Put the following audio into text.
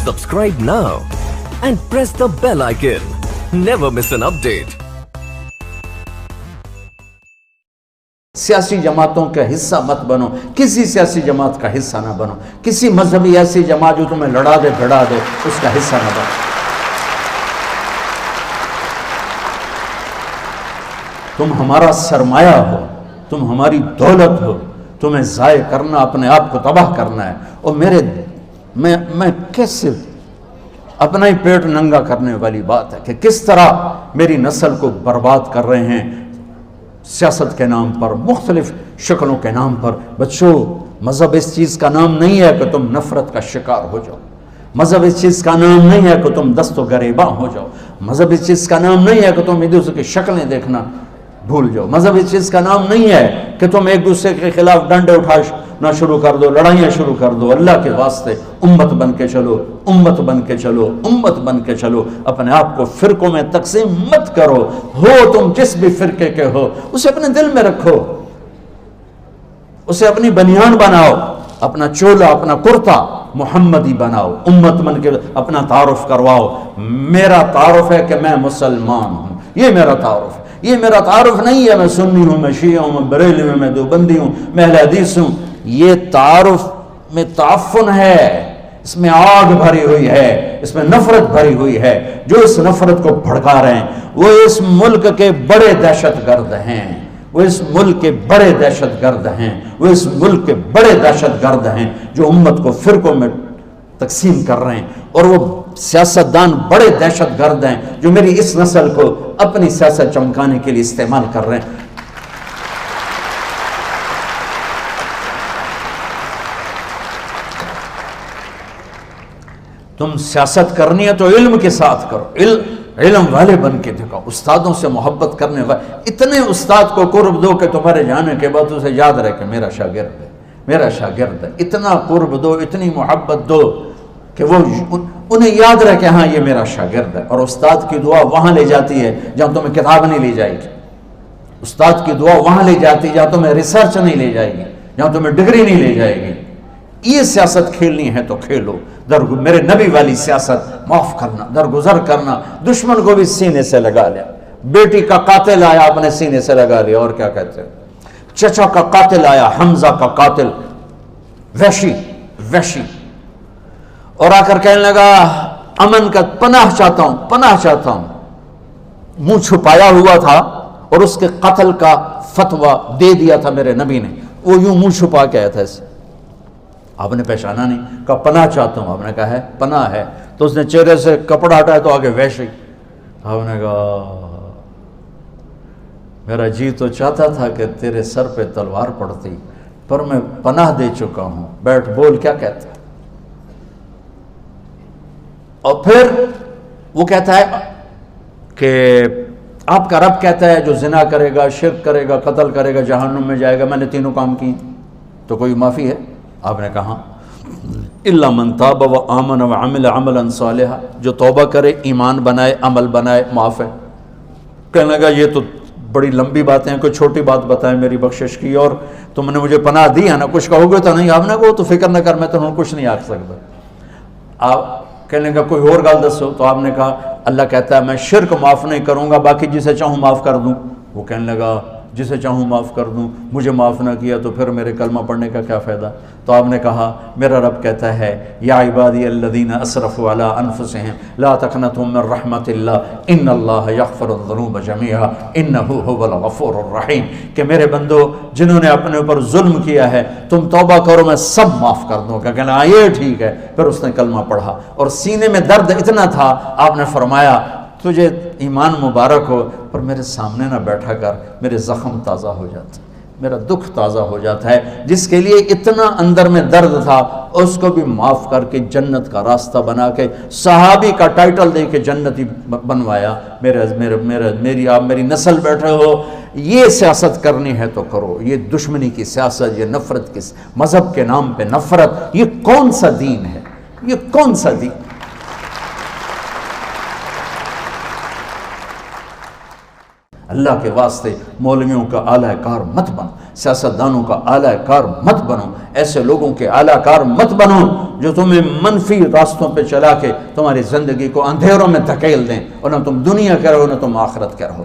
Subscribe now and press the bell icon. Never miss an update. سیاسی جماعتوں کا حصہ مت بنو، کسی سیاسی جماعت کا حصہ نہ بنو، کسی مذہبی ایسی جماعت جو تمہیں لڑا دے بھڑا دے اس کا حصہ نہ بنو۔ تم ہمارا سرمایہ ہو، تم ہماری دولت ہو، تمہیں ضائع کرنا، اپنے آپ کو تباہ کرنا ہے۔ اور میں کیسے اپنا ہی پیٹ ننگا کرنے والی بات ہے کہ کس طرح میری نسل کو برباد کر رہے ہیں سیاست کے نام پر، مختلف شکلوں کے نام پر۔ بچوں، مذہب اس چیز کا نام نہیں ہے کہ تم نفرت کا شکار ہو جاؤ، مذہب اس چیز کا نام نہیں ہے کہ تم دست و گریباں ہو جاؤ، مذہب اس چیز کا نام نہیں ہے کہ تم ایک دوسرے کی شکلیں دیکھنا بھول جاؤ، مذہب اس چیز کا نام نہیں ہے کہ تم ایک دوسرے کے خلاف ڈنڈے اٹھانا شروع کر دو، لڑائیاں شروع کر دو۔ اللہ کے واسطے امت بن کے چلو، امت بن کے چلو، امت بن کے چلو۔ اپنے آپ کو فرقوں میں تقسیم مت کرو، ہو تم جس بھی فرقے کے ہو اسے اپنے دل میں رکھو، اسے اپنی بنیان بناؤ، اپنا چولا، اپنا کرتا محمدی بناؤ، امت بن کے اپنا تعارف کرواؤ۔ میرا تعارف ہے کہ میں مسلمان ہوں، یہ میرا تعارف ہے۔ یہ میرا تعارف نہیں ہے میں سنی ہوں، میں شیعہ ہوں، میں بریلوی ہوں، میں دیوبندی ہوں، میں اہل حدیث ہوں۔ یہ تعارف میں تعفن ہے، اس میں آگ بھری ہوئی ہے، اس میں نفرت بھری ہوئی ہے۔ جو اس نفرت کو بھڑکا رہے ہیں وہ اس ملک کے بڑے دہشت گرد ہیں، وہ اس ملک کے بڑے دہشت گرد ہیں، وہ اس ملک کے بڑے دہشت گرد ہیں جو امت کو فرقوں میں تقسیم کر رہے ہیں۔ اور وہ سیاستدان بڑے دہشت گرد ہیں جو میری اس نسل کو اپنی سیاست چمکانے کے لیے استعمال کر رہے ہیں۔ تم سیاست کرنی ہے تو علم کے ساتھ کرو، علم والے بن کے دکھاؤ، استادوں سے محبت کرنے والے۔ اتنے استاد کو قرب دو کہ تمہارے جانے کے بعد اسے یاد رہے کہ میرا شاگرد ہے، میرا شاگرد ہے۔ اتنا قرب دو، اتنی محبت دو کہ وہ انہیں یاد رہے کہ ہاں یہ میرا شاگرد ہے۔ اور استاد کی دعا وہاں لے جاتی ہے جہاں تمہیں کتاب نہیں لے جائے گی، استاد کی دعا وہاں لے جاتی ہے جہاں تمہیں ریسرچ نہیں لے جائے گی، جہاں تمہیں ڈگری نہیں لے جائے گی۔ یہ سیاست کھیلنی ہے تو کھیلو، میرے نبی والی سیاست، معاف کرنا، درگزر کرنا، دشمن کو بھی سینے سے لگا لیا۔ بیٹی کا قاتل آیا اپنے سینے سے لگا لیا، اور کیا کہتے ہیں، چچا کا قاتل آیا، حمزہ کا قاتل، وحشی، اور آ کر کہنے لگا امن کا پناہ چاہتا ہوں، پناہ چاہتا ہوں۔ منہ چھپایا ہوا تھا اور اس کے قتل کا فتویٰ دے دیا تھا میرے نبی نے، وہ یوں منہ چھپا کے آیا تھا ایسے۔ آپ نے پہچانا نہیں، کہا پناہ چاہتا ہوں، آپ نے کہا ہے پناہ ہے، تو اس نے چہرے سے کپڑا ہٹایا تو آگے وحشی۔ آپ نے کہا میرا جی تو چاہتا تھا کہ تیرے سر پہ تلوار پڑتی، پر میں پناہ دے چکا ہوں، بیٹھ بول کیا کہتا ہے۔ اور پھر وہ کہتا ہے کہ آپ کا رب کہتا ہے جو زنا کرے گا، شرک کرے گا، قتل کرے گا، جہنم میں جائے گا۔ میں نے تینوں کام کی تو کوئی معافی ہے؟ آپ نے کہا الا من تاب وآمن وعمل عملا صالحا، جو توبہ کرے، ایمان بنائے، عمل بنائے، معاف ہے۔ کہنے لگا یہ تو بڑی لمبی باتیں ہیں، کوئی چھوٹی بات بتائیں میری بخشش کی، اور تم نے مجھے پناہ دی ہے نا، کچھ کہو گے تو نہیں؟ آپ نے کہا تو فکر نہ کر، میں تمہیں کچھ نہیں آکھ سکتا۔ آپ کہنے لگا کوئی اور گل دسو، تو آپ نے کہا اللہ کہتا ہے میں شرک معاف نہیں کروں گا، باقی جسے چاہوں معاف کر دوں۔ وہ کہنے لگا جسے چاہوں معاف کر دوں، مجھے معاف نہ کیا تو پھر میرے کلمہ پڑھنے کا کیا فائدہ؟ تو آپ نے کہا میرا رب کہتا ہے یا عبادی الذین اسرفوا علی انفسہم لا تقنطوا من رحمت اللہ ان اللہ یغفر الذنوب جميعا انہ هو الغفور الرحیم، کہ میرے بندو جنہوں نے اپنے اوپر ظلم کیا ہے تم توبہ کرو میں سب معاف کر دوں گا۔ کہنا یہ ٹھیک ہے، پھر اس نے کلمہ پڑھا اور سینے میں درد اتنا تھا، آپ نے فرمایا تجھے ایمان مبارک ہو پر میرے سامنے نہ بیٹھا کر، میرے زخم تازہ ہو جاتا ہے، میرا دکھ تازہ ہو جاتا ہے۔ جس کے لیے اتنا اندر میں درد تھا اس کو بھی معاف کر کے جنت کا راستہ بنا کے صحابی کا ٹائٹل دے کے جنتی بنوایا۔ میری آپ میری نسل بیٹھے ہو، یہ سیاست کرنی ہے تو کرو، یہ دشمنی کی سیاست، یہ نفرت کی، مذہب کے نام پہ نفرت، یہ کون سا دین ہے؟ یہ کون سا دین؟ اللہ کے واسطے مولویوں کا اعلیٰ کار مت بنو، سیاستدانوں کا اعلیٰ کار مت بنو، ایسے لوگوں کے اعلیٰ کار مت بنو جو تمہیں منفی راستوں پہ چلا کے تمہاری زندگی کو اندھیروں میں دھکیل دیں، اور نہ تم دنیا کے رہو نہ تم آخرت کے رہو۔